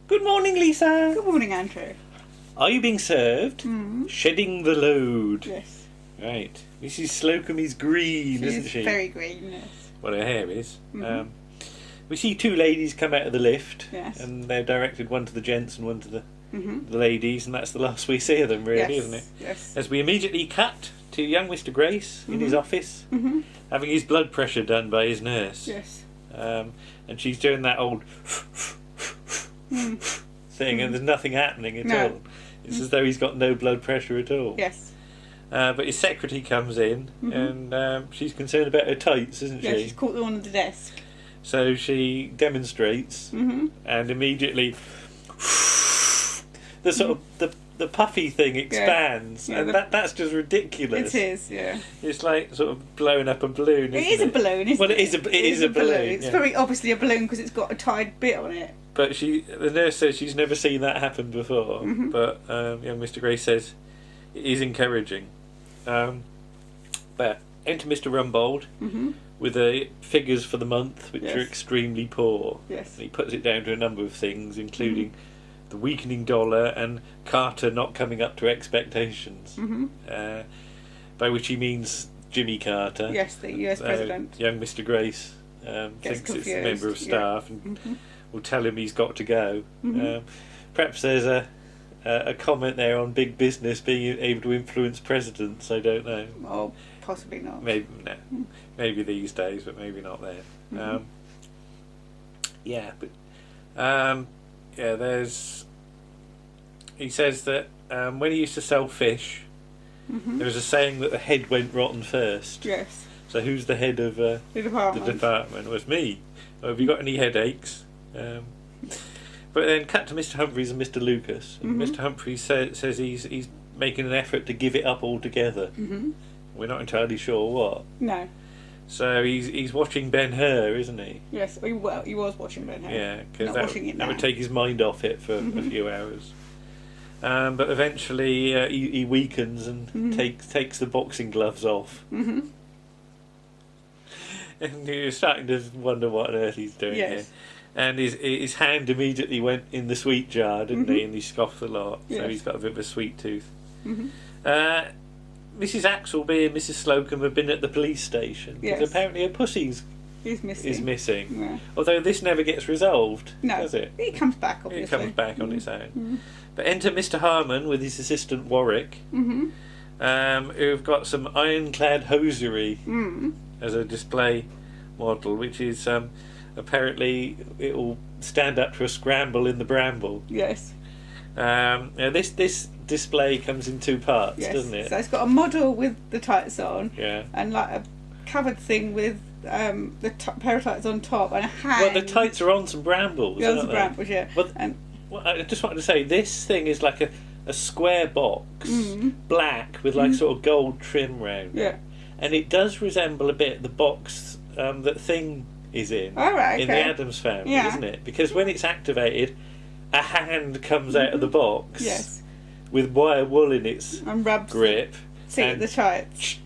Good morning, Lisa. Good morning, Andrew. Are you being served? Shedding the load. Yes. Right. Mrs. Slocum is green, isn't she? Very green, yes. Well, her hair is. We see two ladies come out of the lift. Yes. And they're directed, one to the gents and one to the ladies, and that's the last we see of them, really, Yes. isn't it? Yes. As we immediately cut to young Mr. Grace in his office, having his blood pressure done by his nurse. Yes. And she's doing that old thing, and there's nothing happening at all. It's as though he's got no blood pressure at all. Yes. But his secretary comes in, and she's concerned about her tights, isn't she? Yes, she's caught them on the desk. So she demonstrates, and immediately the sort of the puffy thing expands, Yeah, and that's just ridiculous. It is, yeah. It's like sort of blowing up a balloon. It is a balloon, isn't it? Well, it is a balloon. It's yeah. very obviously a balloon because it's got a tied bit on it. But the nurse says she's never seen that happen before. But young Mr. Gray says it is encouraging. But enter Mr. Rumbold with the figures for the month, which are extremely poor. Yes. And he puts it down to a number of things, including the weakening dollar and Carter not coming up to expectations. By which he means Jimmy Carter. Yes, the US president. Young Mr. Grace thinks confused. it's a member of staff and will tell him he's got to go. Perhaps there's a comment there on big business being able to influence presidents. I don't know. Oh, possibly not. Maybe these days, but maybe not there. There's. He says that when he used to sell fish, there was a saying that the head went rotten first. Yes. So who's the head of The department. the department? It was me. Oh, have you got any headaches? But then cut to Mr. Humphreys and Mr. Lucas. And Mr. Humphreys says he's making an effort to give it up altogether. We're not entirely sure what. No. So he's watching Ben-Hur, isn't he? Yes. Well, he was watching Ben-Hur. Yeah, because that would take his mind off it for a few hours. But eventually he weakens and takes the boxing gloves off. And you're starting to wonder what on earth he's doing here. And his hand immediately went in the sweet jar, didn't he? And he scoffed a lot. So he's got a bit of a sweet tooth. Mrs. Axelby and Mrs. Slocum have been at the police station. Because apparently her pussy's is missing. Yeah. Although this never gets resolved, does it? It comes back, obviously. It comes back on its own. But enter Mr. Harmon with his assistant Warwick, who've got some ironclad hosiery as a display model, which is apparently it will stand up to a scramble in the bramble. Yes. This display comes in two parts, doesn't it? So it's got a model with the tights on, and like a covered thing with the pair of tights on top and a hand. Well, the tights are on some brambles. Yeah, some brambles, yeah. But I just wanted to say, this thing is like a square box, black with like sort of gold trim round. Yeah. And it does resemble a bit the box that Thing is in in the Addams Family, isn't it? Because when it's activated, a hand comes out of the box with wire wool in its and rubs grip. The tights.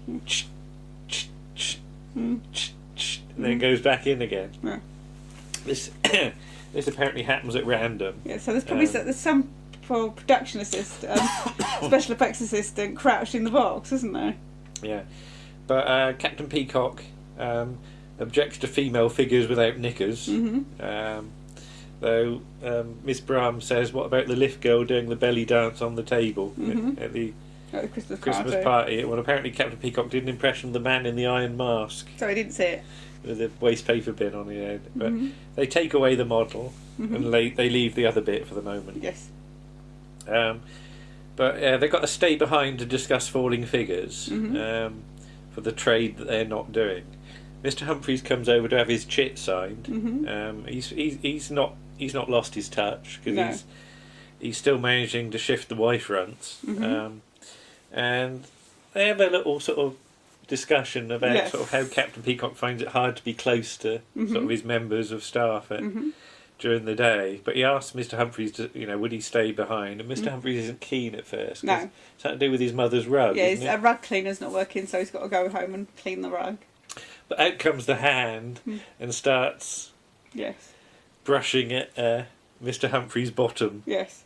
And then it goes back in again. Yeah. This apparently happens at random. Yeah, so there's probably some production assistant, special effects assistant crouched in the box, isn't there? Yeah, but Captain Peacock objects to female figures without knickers. Though Miss Brahm says, "What about the lift girl doing the belly dance on the table at the Christmas party?" Well, apparently Captain Peacock did an impression of the man in the iron mask. So I didn't see it. With the waste paper bin on the head. But they take away the model and they leave the other bit for the moment. Yes. But they've got to stay behind to discuss falling figures for the trade that they're not doing. Mr. Humphreys comes over to have his chit signed. He's not lost his touch because he's still managing to shift the wife runs. And they have a little sort of discussion about sort of how Captain Peacock finds it hard to be close to sort of his members of staff during the day. But he asks Mr. Humphreys, would he stay behind? And Mr. Humphreys isn't keen at first. No. It's something to do with his mother's rug. Yeah, isn't a rug cleaner's not working, so he's got to go home and clean the rug. But out comes the hand and starts brushing at Mr. Humphrey's bottom. Yes.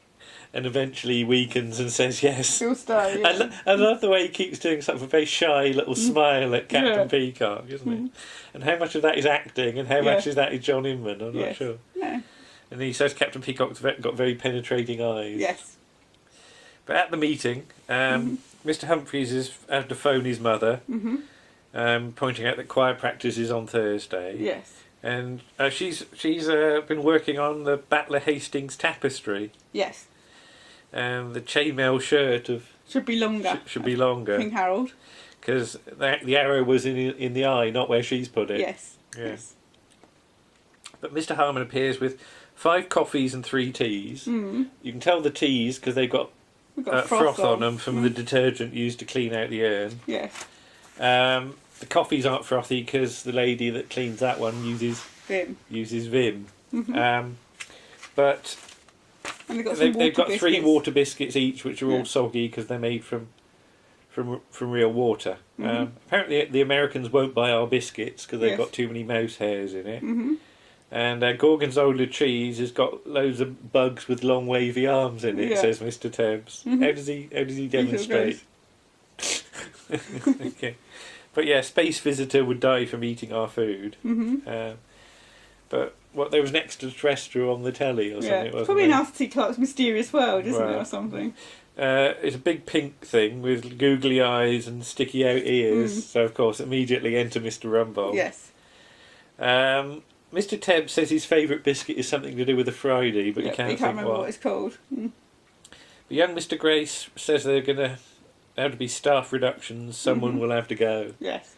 And eventually he weakens and says yes. He'll stay, yeah. I love the way he keeps doing sort of a very shy little smile at Captain Peacock, isn't it? And how much of that is acting and how much of that is John Inman, I'm not sure. No. And he says Captain Peacock's got very penetrating eyes. Yes. But at the meeting, Mr. Humphreys is had to phone his mother, pointing out that choir practice is on Thursday. Yes. And she's been working on the Battler Hastings tapestry. Yes. And the chainmail shirt should be longer. Should be longer. King Harold. Because the arrow was in the eye, not where she's put it. Yes. Yeah. Yes. But Mr. Harmon appears with 5 coffees and 3 teas. You can tell the teas because they've got froth on them from the detergent used to clean out the urn. Yes. The coffees aren't frothy because the lady that cleans that one uses Vim. But and they've got 3 water biscuits each, which are all soggy because they're made from real water. Apparently, the Americans won't buy our biscuits because they've got too many mouse hairs in it. And Gorgonzola cheese has got loads of bugs with long wavy arms in it, says Mr. Tebbs. How does he demonstrate? Okay. But yeah, Space Visitor would die from eating our food. But there was an extraterrestrial on the telly or something, wasn't probably there? an Arthur C. Clarke's Mysterious World, isn't it, or something? It's a big pink thing with googly eyes and sticky out ears, so of course immediately enter Mr. Rumbold. Yes. Mr. Tebbs says his favourite biscuit is something to do with a Friday, but he can't remember what it's called. But young Mr. Grace says they're going to have to be staff reductions, someone will have to go. Yes.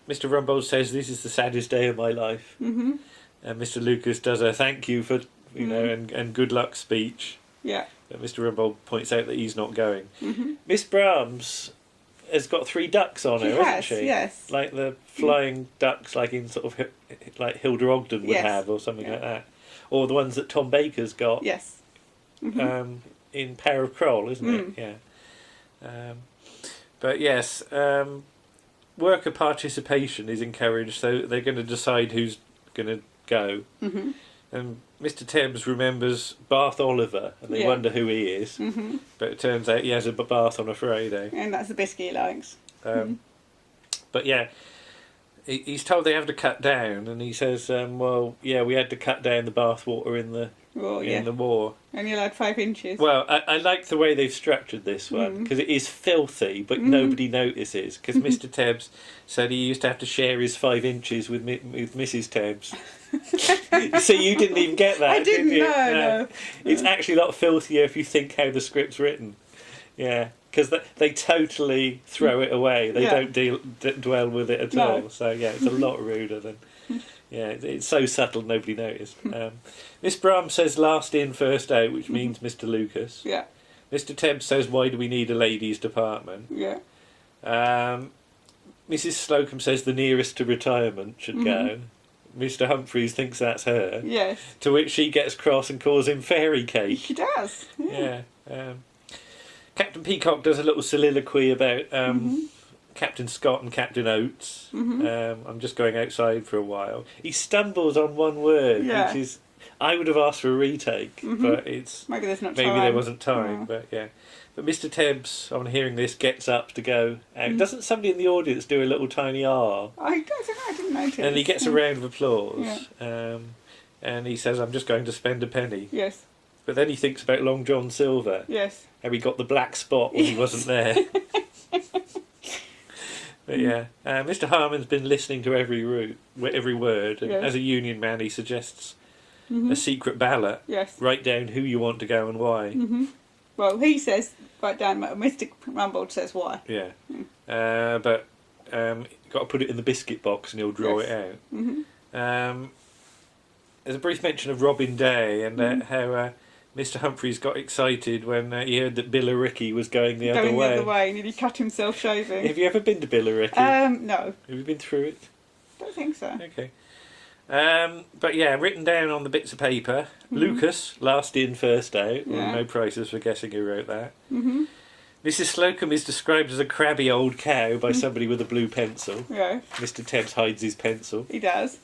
Mr. Rumbold says this is the saddest day of my life. And Mr. Lucas does a thank you for, and good luck speech. Yeah. But Mr. Rumbold points out that he's not going. Miss Brahms has got 3 ducks on her, hasn't she? Yes. Like the flying ducks, like in sort of like Hilda Ogden would have, or something like that, or the ones that Tom Baker's got. Yes. In Power of Kroll, isn't it? Yeah. But yes, worker participation is encouraged, so they're going to decide who's going to go. And Mr. Tebbs remembers Bath Oliver, and they wonder who he is. But it turns out he has a bath on a Friday. And that's the biscuit he likes. But yeah, he's told they have to cut down, and he says, we had to cut down the bath water in the war. And you're like 5 inches. Well, I like the way they've structured this one, because it is filthy, but nobody notices, because Mr. Tebbs said he used to have to share his 5 inches with Mrs. Tebbs. So you didn't even get that, I didn't, did you? No. It's actually a lot filthier if you think how the script's written. Yeah, because they totally throw it away. They don't dwell with it at all. So yeah, it's a lot ruder than... Yeah, it's so subtle nobody noticed. Miss Brahms says last in, first out, which means Mr. Lucas. Yeah. Mr. Tebbs says, why do we need a ladies' department? Yeah. Mrs. Slocum says the nearest to retirement should go. Mr. Humphreys thinks that's her. Yes. To which she gets cross and calls him fairy cake. She does. Yeah. Captain Peacock does a little soliloquy about Captain Scott and Captain Oates. I'm just going outside for a while. He stumbles on one word, which is... I would have asked for a retake, but it's... Maybe there's not maybe time. there wasn't time, but yeah. But Mr. Tebbs, on hearing this, gets up to go out. Doesn't somebody in the audience do a little tiny R? I don't know, I didn't notice. And he gets a round of applause. And he says, I'm just going to spend a penny. Yes. But then he thinks about Long John Silver. Yes. How he got the black spot when he wasn't there. But yeah, Mr. Harmon's been listening to every word, and as a union man he suggests a secret ballot. Yes. Write down who you want to go and why. Well, he says, write down, Mr. Rumbold says why. Yeah. But got to put it in the biscuit box and he'll draw it out. There's a brief mention of Robin Day and how Mr. Humphreys got excited when he heard that Billericay was going the other way. Going the other way, and he cut himself shaving. Have you ever been to Billericay? No. Have you been through it? Don't think so. Okay. But yeah, written down on the bits of paper, Lucas, last in, first out. Well, no prizes for guessing who wrote that. Mrs. Slocum is described as a crabby old cow by somebody with a blue pencil. Yeah. Mr. Tebbs hides his pencil. He does.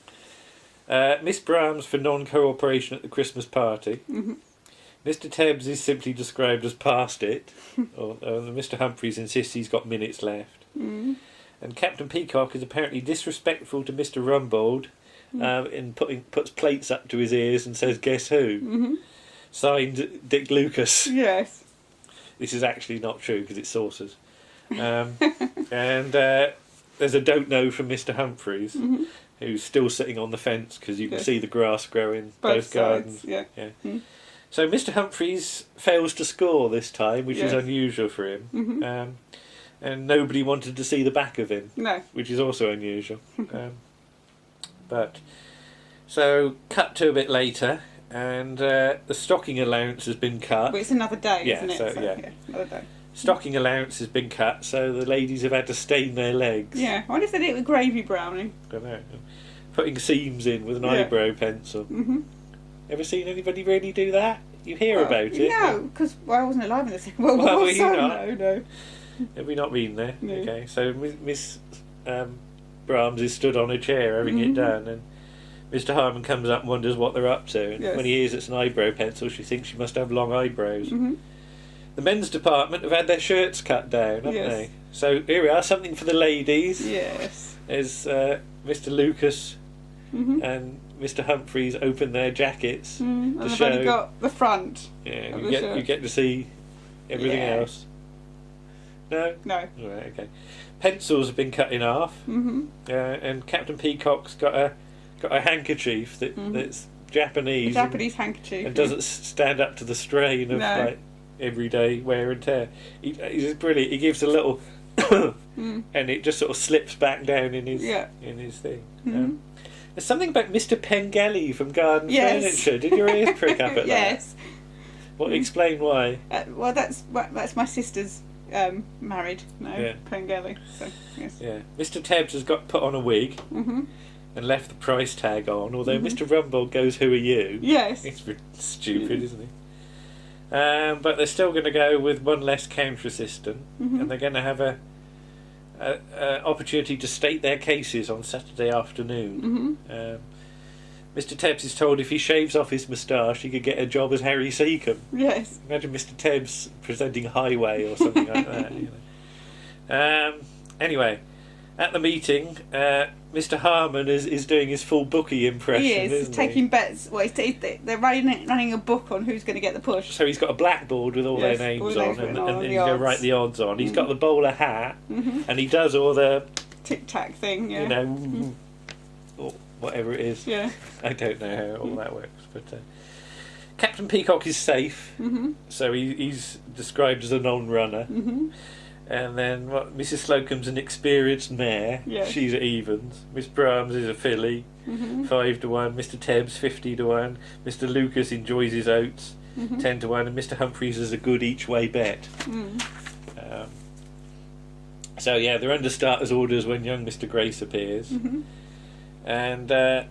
Miss Brahms for non-cooperation at the Christmas party. Mm-hmm. Mr. Tebbs is simply described as past it. or Mr. Humphreys insists he's got minutes left. Mm-hmm. And Captain Peacock is apparently disrespectful to Mr. Rumbold in puts plates up to his ears and says, "Guess who?" Mm-hmm. Signed, Dick Lucas. Yes. This is actually not true because it's saucers. And there's a don't know from Mr. Humphreys, who's still sitting on the fence because you can see the grass growing both gardens. Yeah. Mm. So Mr. Humphreys fails to score this time, which is unusual for him. Mm-hmm. And nobody wanted to see the back of him. No. Which is also unusual. So cut to a bit later, and the stocking allowance has been cut. But it's another day, isn't it? So, another day. Stocking allowance has been cut, so the ladies have had to stain their legs. Yeah, I wonder if they did it with gravy browning. I don't know. Putting seams in with an eyebrow pencil. Mm-hmm. Ever seen anybody really do that? You hear about it? No, because I wasn't alive in the second World Well, War, were you so not? no. Have we not been there? No. Okay, so Miss Brahms is stood on a chair having it done, and Mr. Harmon comes up and wonders what they're up to, and when he hears it's an eyebrow pencil, she thinks she must have long eyebrows. Mm-hmm. The men's department have had their shirts cut down, haven't they? So here we are, something for the ladies. Yes. As Mr. Lucas and Mr. Humphreys open their jackets And to they've show. only got the front. Yeah, of you the shirt. get to see everything else. No? No. Right, okay. Pencils have been cut in half, and Captain Peacock's got a handkerchief that's Japanese. A Japanese handkerchief. And doesn't stand up to the strain of like everyday wear and tear. He's brilliant. He gives a little, and it just sort of slips back down in his thing. There's something about Mr. Pengelly from Garden Furniture. Did your ears prick up at that? Yes. What? Explain why. Well, that's my sister's married now, Pengelly. So yes. Yeah. Mr. Tebbs has got put on a wig and left the price tag on. Although Mr. Rumbold goes, "Who are you?" Yes. It's stupid, isn't it? But they're still going to go with one less counter assistant, and they're going to have a opportunity to state their cases on Saturday afternoon. Mr. Tebbs is told if he shaves off his moustache, he could get a job as Harry Seacombe. Yes. Imagine Mr. Tebbs presenting Highway or something like that. You know. Anyway, at the meeting, Mr. Harmon is doing his full bookie impression. He is. Isn't He's taking bets. Well, they're running a book on who's going to get the push. So he's got a blackboard with all their names on, and he's going to write the odds on. He's got the bowler hat, and he does all the tic-tac thing, you know, or whatever it is. Yeah. I don't know how all that works, but Captain Peacock is safe, so he's described as a non-runner. And then Mrs. Slocum's an experienced mare. Yes. She's at evens. Miss Brahms is a filly, 5 to 1. Mr. Tebbs 50 to 1. Mr. Lucas enjoys his oats, 10 to 1, and Mr. Humphreys is a good each way bet. So yeah, they're under starters' orders when young Mr. Grace appears. And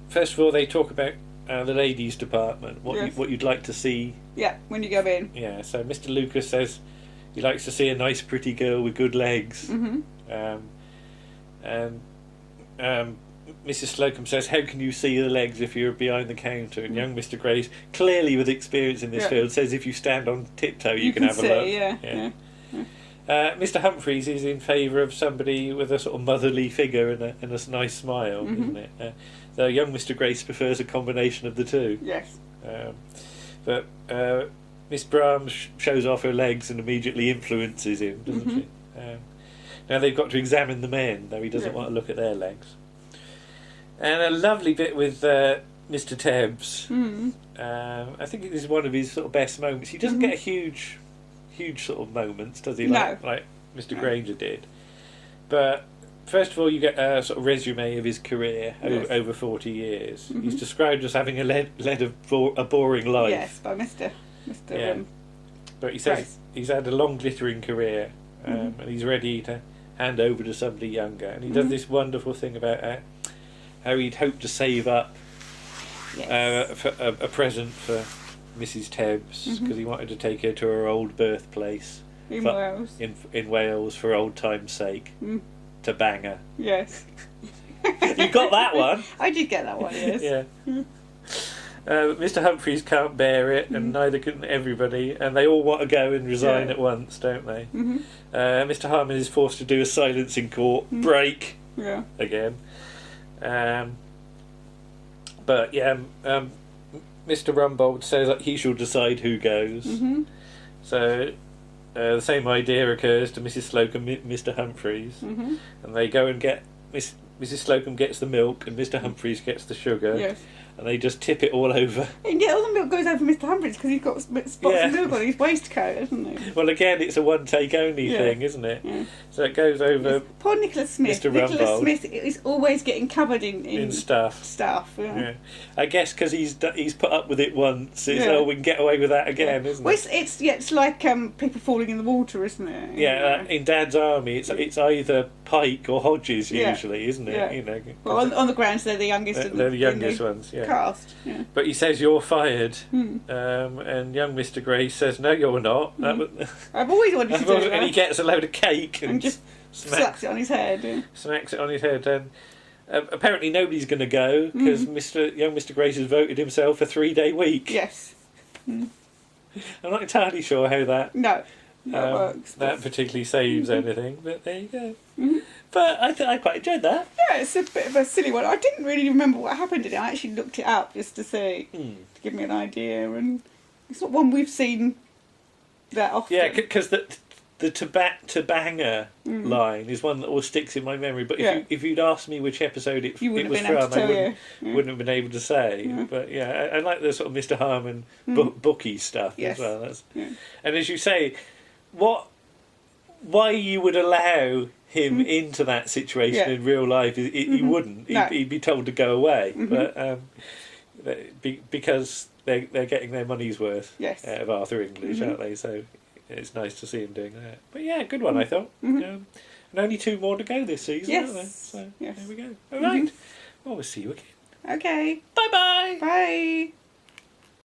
first of all, they talk about the ladies' department. What you'd like to see. Yeah, when you go in. Yeah. So Mr. Lucas says he likes to see a nice, pretty girl with good legs. And Mrs. Slocum says, "How can you see the legs if you're behind the counter?" And young Mr. Grace, clearly with experience in this field, says, "If you stand on tiptoe, you can have see, a look." Yeah. Mr. Humphreys is in favour of somebody with a sort of motherly figure and a nice smile, isn't it? Though young Mr. Grace prefers a combination of the two. Yes. But Miss Brahms shows off her legs and immediately influences him, doesn't she? Now they've got to examine the men, though he doesn't want to look at their legs. And a lovely bit with Mr. Tebbs. I think it is one of his sort of best moments. He doesn't get a huge sort of moments, does he? Like Mr. Granger did. But first of all, you get a sort of resume of his career over 40 years. He's described as having led a boring life. Yes, by Mr. But he says he's had a long, glittering career, and he's ready to hand over to somebody younger. And he does this wonderful thing about how he'd hoped to save up for a present for Mrs. Tebbs, because he wanted to take her to her old birthplace in Wales for old time's sake, to bang her. Yes. You got that one. I did get that one, yes. Yeah. Mr. Humphreys can't bear it, and neither can everybody, and they all want to go and resign at once, don't they? Mr. Harmon is forced to do a silence in court, break again. But yeah, Mr. Rumbold says that he shall decide who goes. So the same idea occurs to Mrs. Slocum, Mr. Humphreys, and they go and get Mrs. Slocum gets the milk, and Mr. Humphreys gets the sugar. Yes. And they just tip it all over. And yeah, all the milk goes over Mr. Humphreys because he's got spots of milk on his waistcoat, hasn't he? Well, again, it's a one-take-only thing, isn't it? Yeah. So it goes over. Poor Nicholas Smith. Mr. Rumbold. Nicholas Smith is always getting covered in stuff. Yeah. I guess because he's put up with it once. We can get away with that again, isn't it? It's like people falling in the water, isn't it? Yeah. In Dad's army, it's either Pike or Hodges usually, isn't it? Yeah. You know. Well, on the grounds they're the youngest. They're the youngest ones. Yeah. Cast. Yeah. But he says you're fired, and young Mr. Gray says no, you're not. I've always wanted to do that. And he gets a load of cake and just slaps it on his head. Yeah. Smacks it on his head, and apparently nobody's going to go because young Mr. Grace has voted himself a 3-day week. Yes. I'm not entirely sure how that works. That particularly saves anything, but there you go. But I quite enjoyed that. Yeah, it's a bit of a silly one. I didn't really remember what happened in it. I actually looked it up just to see, to give me an idea, and it's not one we've seen that often. Yeah, because the to banger line is one that always sticks in my memory. But if you'd asked me which episode it was from, I wouldn't have been able to say. Yeah. But yeah, I like the sort of Mr. Harmon bookie stuff as well. And as you say, why you would allow him into that situation in real life? He wouldn't. He'd be told to go away. But because they're getting their money's worth out of Arthur English, aren't they? So it's nice to see him doing that. But yeah, good one, I thought. And only 2 more to go this season, aren't there? So there we go. All right. Well, we'll see you again. Okay. Bye-bye. Bye.